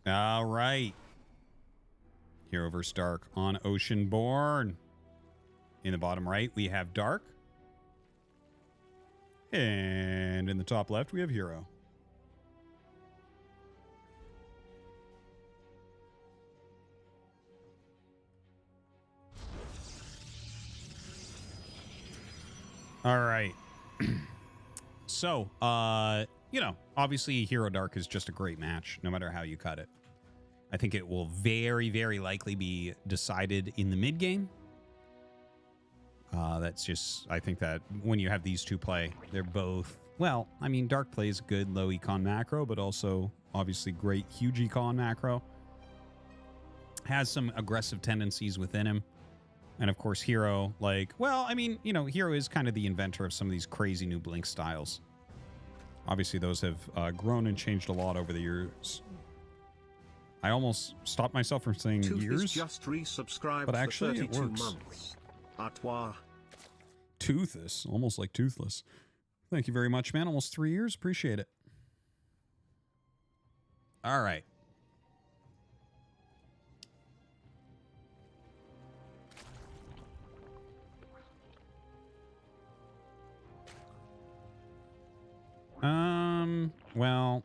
All right. Hero versus Dark on Oceanborn. In the bottom right, we have Dark. And in the top left, we have Hero. All right. So, you know, obviously Hero Dark is just a great match, no matter how you cut it. I think it will very, very likely be decided in the mid game. That's just, I think that when you have these two play, they're both, well, I mean, Dark plays good low econ macro, but also obviously great huge econ macro. Has some aggressive tendencies within him. And of course, Hero, like, well, I mean, you know, Hero is kind of the inventor of some of these crazy new Blink styles. Obviously, those have grown and changed a lot over the years. I almost stopped myself from saying years, just resubscribed but actually for 32 it works. Months. Artois. Toothless, almost like toothless. Thank you very much, man. Almost 3 years. Appreciate it. All right. Well.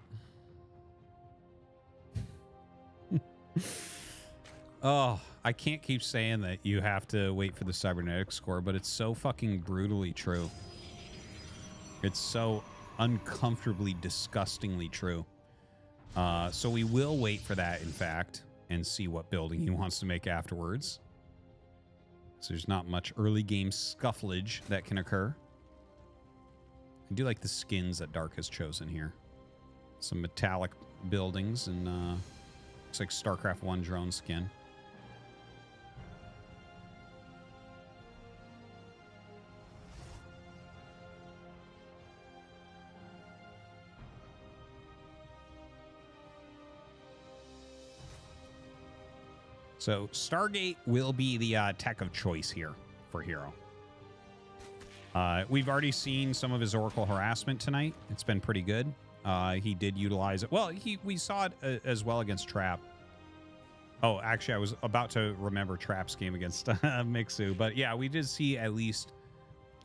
Oh, I can't keep saying that you have to wait for the cybernetic score, but it's so fucking brutally true. It's so uncomfortably, disgustingly true. So we will wait for that, in fact, and see what building he wants to make afterwards. So there's not much early game scufflage that can occur. I do like the skins that Dark has chosen here. Some metallic buildings and looks like StarCraft 1 drone skin. So Stargate will be the tech of choice here for Hero. We've already seen some of his Oracle harassment tonight. It's been pretty good. He did utilize it. Well, we saw it as well against Trap. Oh, actually, I was about to remember Trap's game against Mixu. But yeah, we did see at least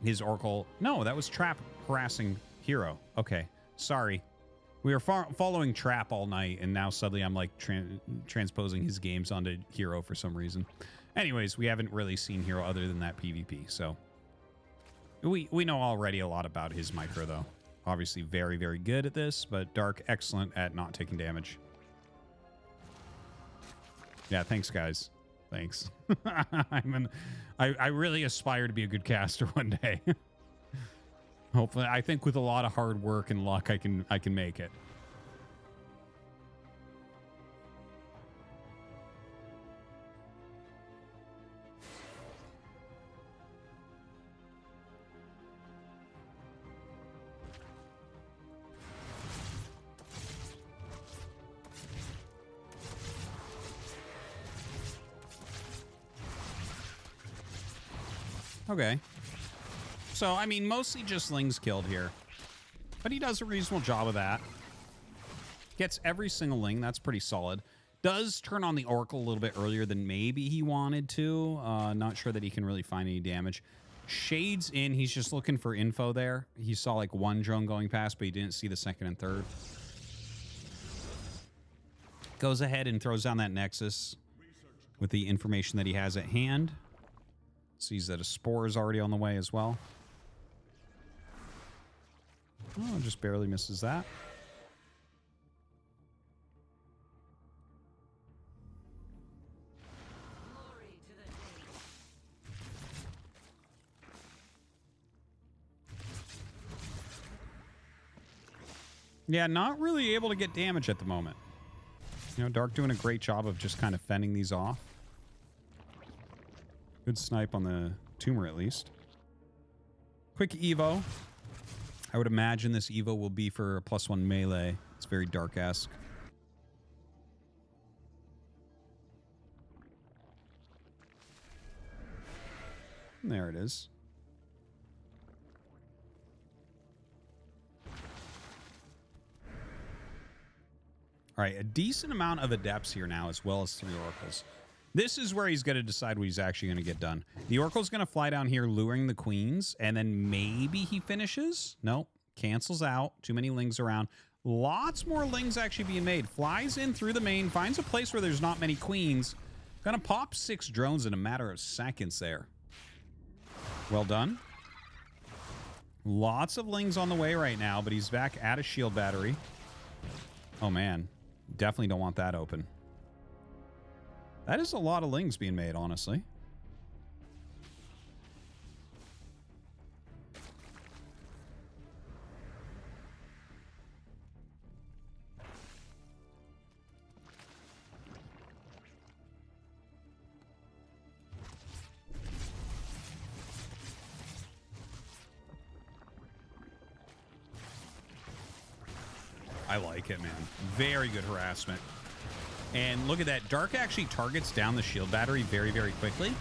his Oracle. No, that was Trap harassing Hero. Okay, sorry. We were following Trap all night, and now suddenly I'm like transposing his games onto Hero for some reason. Anyways, we haven't really seen Hero other than that PvP, so we know already a lot about his micro, though. Obviously very, very good at this, but Dark, excellent at not taking damage. Yeah, thanks, guys. Thanks. I really aspire to be a good caster one day. Hopefully, I think with a lot of hard work and luck, I can make it. Okay. So, I mean, mostly just Ling's killed here. But he does a reasonable job of that. Gets every single Ling. That's pretty solid. Does turn on the Oracle a little bit earlier than maybe he wanted to. Not sure that he can really find any damage. Shades in. He's just looking for info there. He saw like one drone going past, but he didn't see the second and third. Goes ahead and throws down that Nexus with the information that he has at hand. Sees that a Spore is already on the way as well. Oh, just barely misses that. Yeah, not really able to get damage at the moment. You know, Dark doing a great job of just kind of fending these off. Good snipe on the tumor, at least. Quick Evo. I would imagine this Evo will be for a +1 melee. It's very Dark-esque. There it is. All right, a decent amount of adepts here now, as well as 3 oracles. This is where he's going to decide what he's actually going to get done. The oracle's going to fly down here, luring the queens, and then maybe he finishes. Nope, cancels out. Too many lings around. Lots more lings actually being made. Flies in through the main, finds a place where there's not many queens. Gonna pop 6 drones in a matter of seconds there. Well done. Lots of lings on the way right now, but he's back at a shield battery. Oh, man. Definitely don't want that open. That is a lot of lings being made, honestly. I like it, man. Very good harassment. And look at that. Dark actually targets down the shield battery very, very quickly.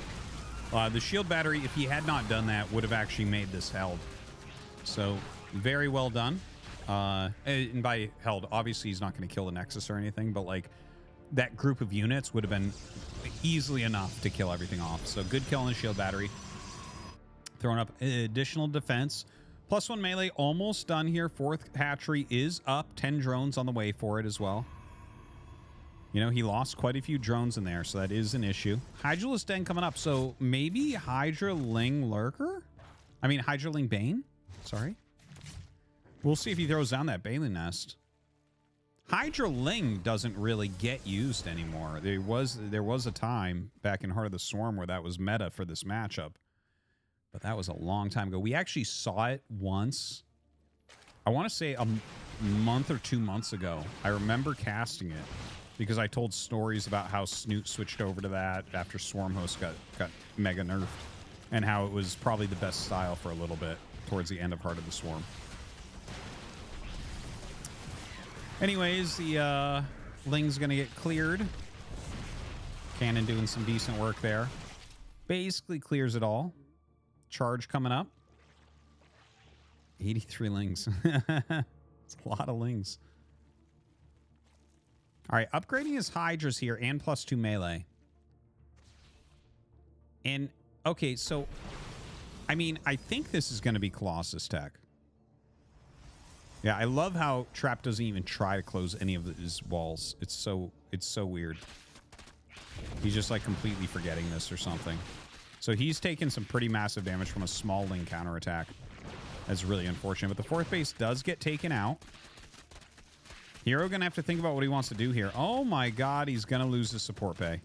The shield battery, if he had not done that, would have actually made this held. So, very well done. And by held, obviously he's not going to kill the Nexus or anything, but like that group of units would have been easily enough to kill everything off. So, good kill on the shield battery. Throwing up additional defense. +1 melee, almost done here. 4th hatchery is up. 10 drones on the way for it as well. You know, he lost quite a few drones in there, so that is an issue. Hydraless Den coming up. So maybe Hydraling Lurker? I mean, Hydraling Bane? Sorry. We'll see if he throws down that Baneling Nest. Hydraling doesn't really get used anymore. There was a time back in Heart of the Swarm where that was meta for this matchup. But that was a long time ago. We actually saw it once. I want to say a month or 2 months ago. I remember casting it because I told stories about how Snoot switched over to that after Swarm Host got mega nerfed, and how it was probably the best style for a little bit towards the end of Heart of the Swarm. Anyways, the Ling's going to get cleared. Cannon doing some decent work there. Basically clears it all. Charge coming up. 83 lings. It's a lot of lings. All right, upgrading his Hydras here and +2 melee. And, okay, so, I mean, I think this is going to be Colossus tech. Yeah, I love how Trap doesn't even try to close any of his walls. It's so weird. He's just, like, completely forgetting this or something. So he's taken some pretty massive damage from a small Ling counterattack. That's really unfortunate. But the 4th base does get taken out. herO going to have to think about what he wants to do here. Oh my god, he's going to lose the support bay.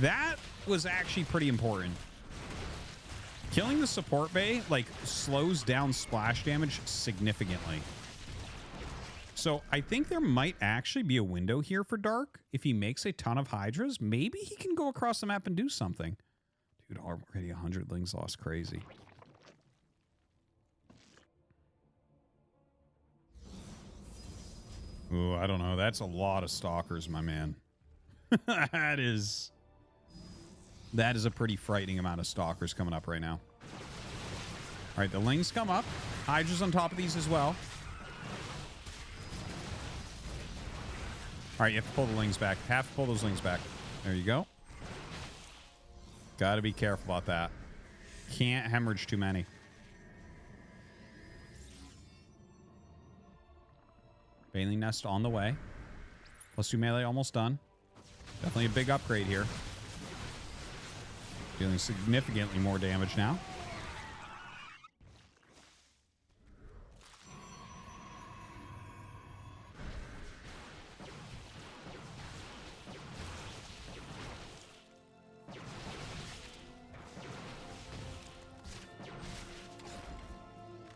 That was actually pretty important. Killing the support bay, like, slows down splash damage significantly. So I think there might actually be a window here for Dark. If he makes a ton of Hydras, maybe he can go across the map and do something. Dude, already 100 lings lost. Crazy. Ooh, I don't know. That's a lot of stalkers, my man. That is a pretty frightening amount of stalkers coming up right now. All right, the lings come up. Hydra's on top of these as well. All right, you have to pull the lings back. Have to pull those lings back. There you go. Got to be careful about that. Can't hemorrhage too many. Baneling Nest on the way. +2 melee almost done. Definitely a big upgrade here. Dealing significantly more damage now.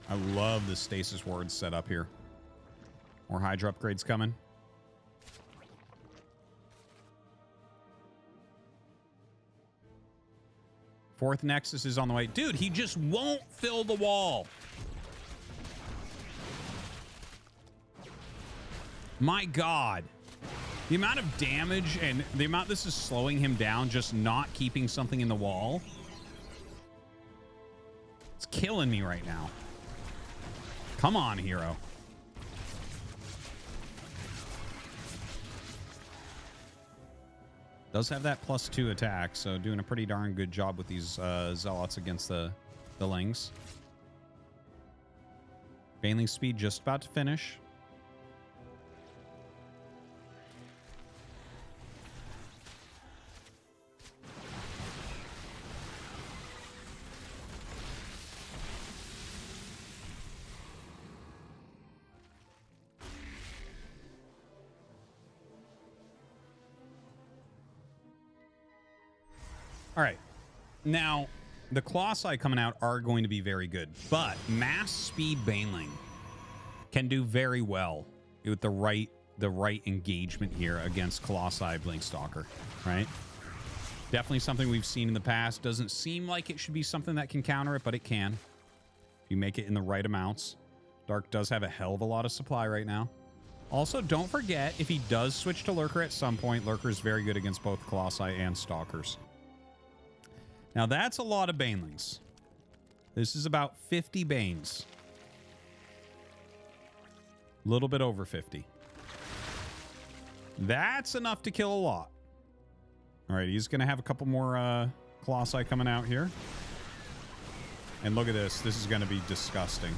I love the stasis wards set up here. More Hydra upgrades coming. Fourth Nexus is on the way. Dude, he just won't fill the wall. My God. The amount of damage and the amount this is slowing him down, just not keeping something in the wall. It's killing me right now. Come on, herO. Does have that +2 attack, so doing a pretty darn good job with these zealots against the lings. Baneling speed just about to finish. All right. Now, the Colossi coming out are going to be very good, but mass speed Baneling can do very well with the right engagement here against Colossi Blinkstalker, right? Definitely something we've seen in the past. Doesn't seem like it should be something that can counter it, but it can. If you make it in the right amounts. Dark does have a hell of a lot of supply right now. Also, don't forget, if he does switch to Lurker at some point, Lurker is very good against both Colossi and Stalkers. Now, that's a lot of Banelings. This is about 50 Banes. A little bit over 50. That's enough to kill a lot. All right, he's going to have a couple more Colossi coming out here. And look at this. This is going to be disgusting.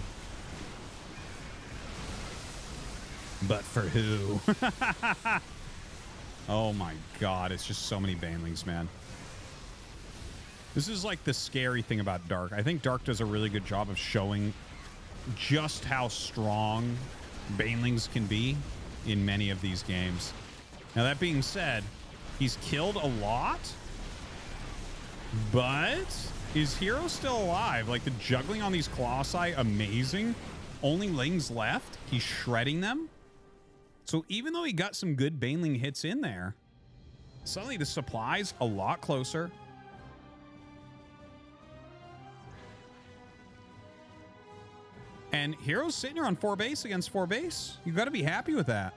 But for who? Oh my god, it's just so many Banelings, man. This is like the scary thing about Dark. I think Dark does a really good job of showing just how strong Banelings can be in many of these games. Now, that being said, he's killed a lot, but is herO still alive? Like, the juggling on these Colossi, amazing. Only Lings left. He's shredding them. So even though he got some good Baneling hits in there, suddenly the supply's a lot closer. And herO's sitting here on 4 base against 4 base. You got to be happy with that.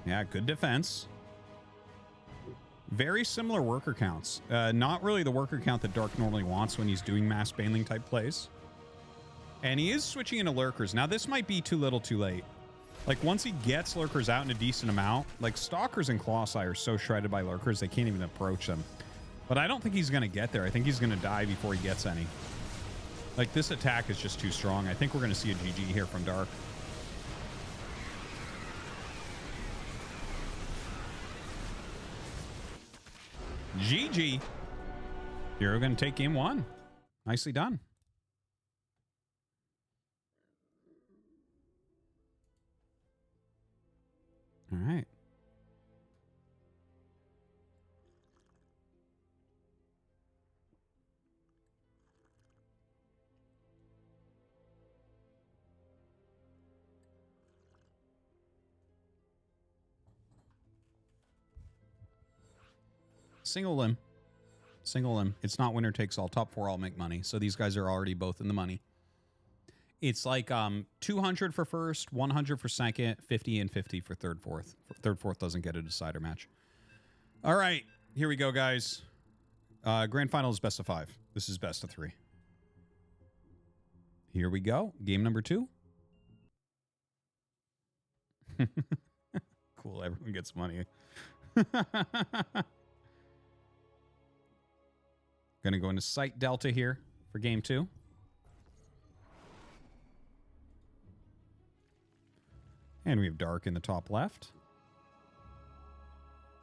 Yeah, good defense. Very similar worker counts. Not really the worker count that Dark normally wants when he's doing mass Baneling type plays. And he is switching into Lurkers. Now, this might be too little too late. Like, once he gets Lurkers out in a decent amount, like, Stalkers and Colossi are so shredded by Lurkers, they can't even approach them. But I don't think he's going to get there. I think he's going to die before he gets any. Like, this attack is just too strong. I think we're going to see a GG here from Dark. GG. You're going to take game 1. Nicely done. All right. Single limb. Single limb. It's not winner takes all. Top 4 all make money. So these guys are already both in the money. It's like 200 for first, 100 for second, 50 and 50 for third, fourth. Third, fourth doesn't get a decider match. All right, here we go, guys. Grand final is best of 5. This is best of 3. Here we go. Game number 2. Cool, everyone gets money. Gonna go into Site Delta here for game 2. And we have Dark in the top left.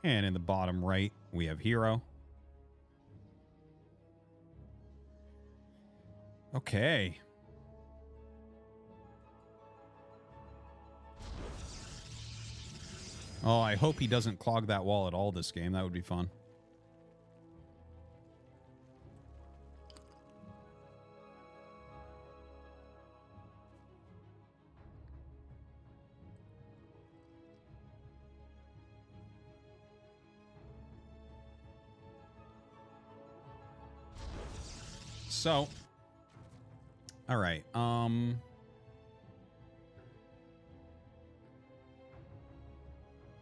And in the bottom right, we have herO. Okay. Oh, I hope he doesn't clog that wall at all this game. That would be fun. So, all right.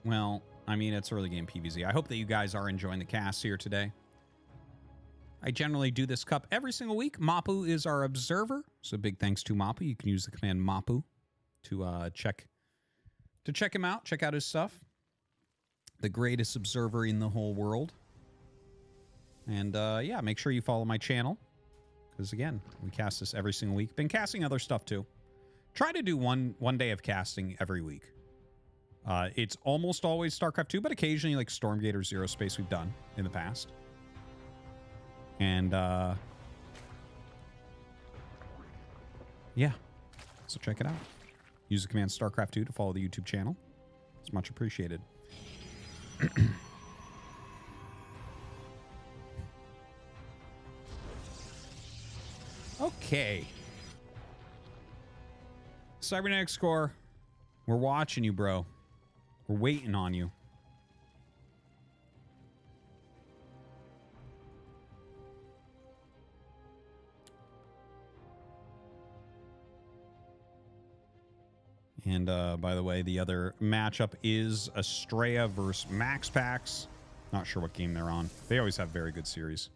Well, I mean, it's early game PvZ. I hope that you guys are enjoying the cast here today. I generally do this cup every single week. Mapu is our observer, so big thanks to Mapu. You can use the command Mapu to check him out, check out his stuff. The greatest observer in the whole world. And yeah, make sure you follow my channel, because again, we cast this every single week. Been casting other stuff too. Try to do one day of casting every week. It's almost always StarCraft 2, but occasionally like Stormgate or Zero Space we've done in the past. And yeah, so check it out. Use the command StarCraft 2 to follow the YouTube channel. It's much appreciated. Okay. Cybernetic Score, we're watching you, bro. We're waiting on you. And by the way, the other matchup is Estrella versus Max Pax. Not sure what game they're on. They always have very good series.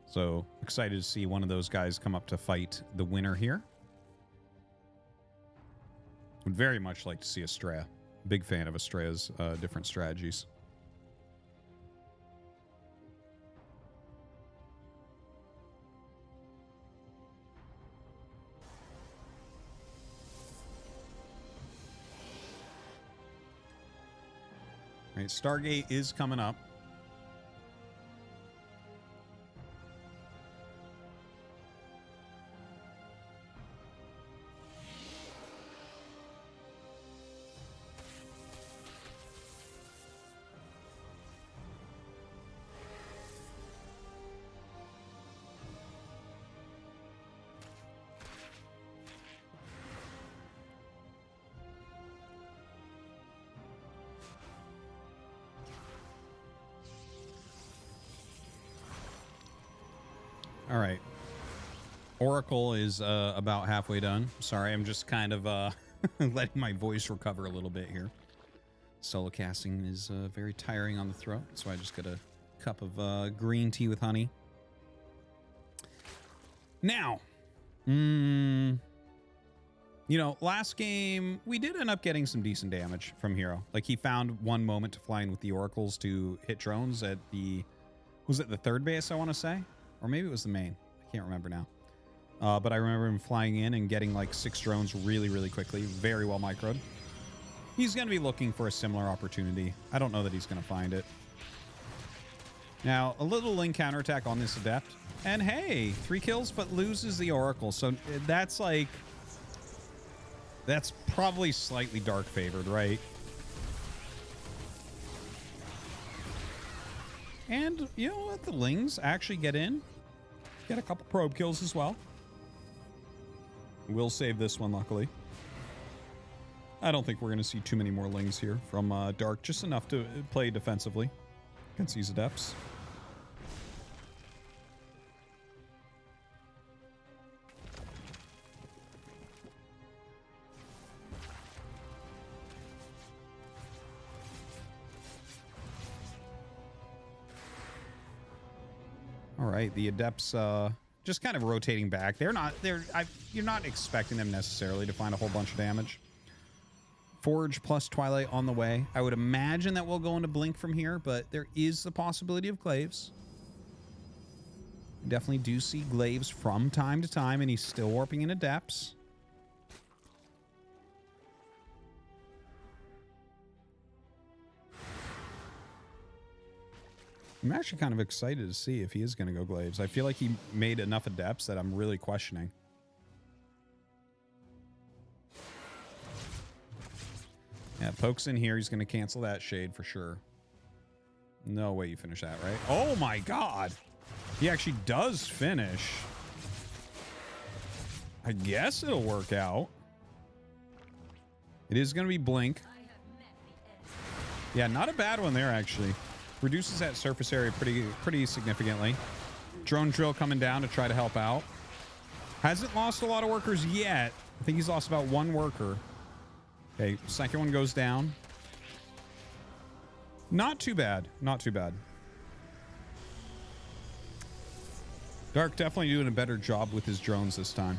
So excited to see one of those guys come up to fight the winner here. Would very much like to see Estrella. Big fan of Estrella's different strategies. All right, Stargate is coming up. All right. Oracle is about halfway done. Sorry, I'm just kind of letting my voice recover a little bit here. Solo casting is very tiring on the throat, so I just got a cup of green tea with honey. Now, you know, last game, we did end up getting some decent damage from herO. Like, he found one moment to fly in with the Oracles to hit drones at the... Was it the third base, I want to say? Or maybe it was the main. I can't remember now. But I remember him flying in and getting like 6 drones really, really quickly. Very well microed. He's going to be looking for a similar opportunity. I don't know that he's going to find it. Now, a little link counterattack on this Adept. And hey, 3 kills, but loses the Oracle. So that's like... That's probably slightly dark favored, right? And, you know what? The Lings actually get in. Get a couple probe kills as well. We'll save this one, luckily. I don't think we're going to see too many more Lings here from Dark. Just enough to play defensively against these Adepts. All right, the Adepts just kind of rotating back. You're not expecting them necessarily to find a whole bunch of damage. Forge plus Twilight on the way. I would imagine that we'll go into Blink from here, but there is the possibility of Glaives. We definitely do see Glaives from time to time, and he's still warping into Depths. I'm actually kind of excited to see if he is going to go Glaives. I feel like he made enough Adepts that I'm really questioning. Yeah, pokes in here. He's going to cancel that Shade for sure. No way you finish that, right? Oh my god! He actually does finish. I guess it'll work out. It is going to be Blink. Yeah, not a bad one there, actually. Reduces that surface area pretty significantly. Drone Drill coming down to try to help out. Hasn't lost a lot of workers yet. I think he's lost about 1 worker. Okay, second one goes down. Not too bad. Not too bad. Dark definitely doing a better job with his drones this time.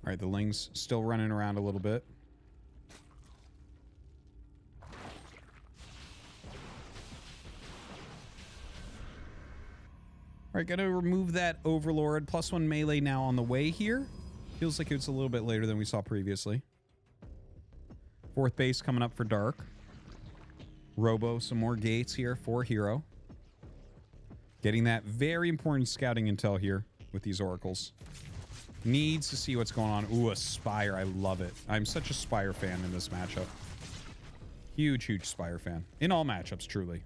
All right, the Ling's still running around a little bit. All right, gotta remove that Overlord. +1 melee now on the way here. Feels like it's a little bit later than we saw previously. Fourth base coming up for Dark. Robo, some more gates here for herO. Getting that very important scouting intel here with these oracles. Needs to see what's going on. Ooh, a Spire. I love it. I'm such a Spire fan in this matchup. Huge, huge Spire fan. In all matchups, truly.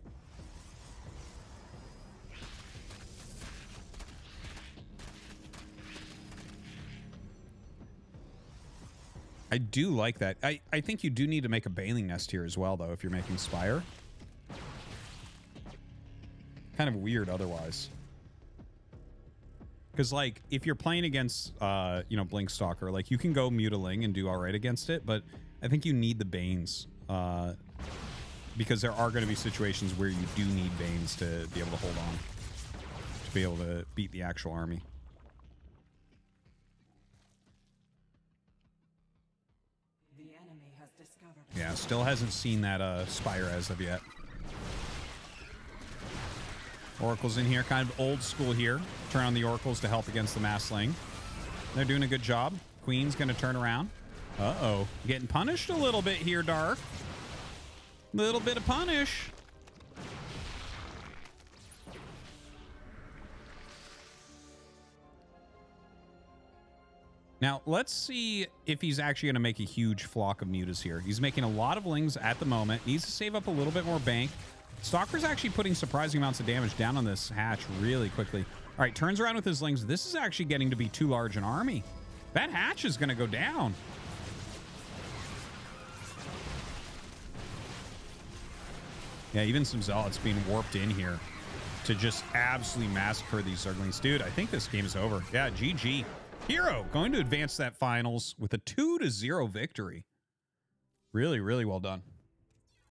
I do like that. I think you do need to make a Baneling Nest here as well, though, if you're making Spire. Kind of weird otherwise. Because, like, if you're playing against, you know, Blinkstalker, like, you can go Mutiling and do all right against it, but I think you need the Banes. Because there are going to be situations where you do need Banes to be able to hold on. To be able to beat the actual army. Yeah, still hasn't seen that Spire as of yet. Oracles in here, kind of old school here. Turn on the Oracles to help against the Massling. They're doing a good job. Queen's going to turn around. Uh-oh. Getting punished a little bit here, Dark. Little bit of punish. Now, let's see if he's actually going to make a huge flock of mutas here. He's making a lot of Lings at the moment. Needs to save up a little bit more bank. Stalker's actually putting surprising amounts of damage down on this hatch really quickly. All right, turns around with his Lings. This is actually getting to be too large an army. That hatch is going to go down. Yeah, even some Zealots being warped in here to just absolutely massacre these Zerglings. Dude, I think this game is over. Yeah, GG. herO going to advance that finals with a 2-0 victory. Really, really well done.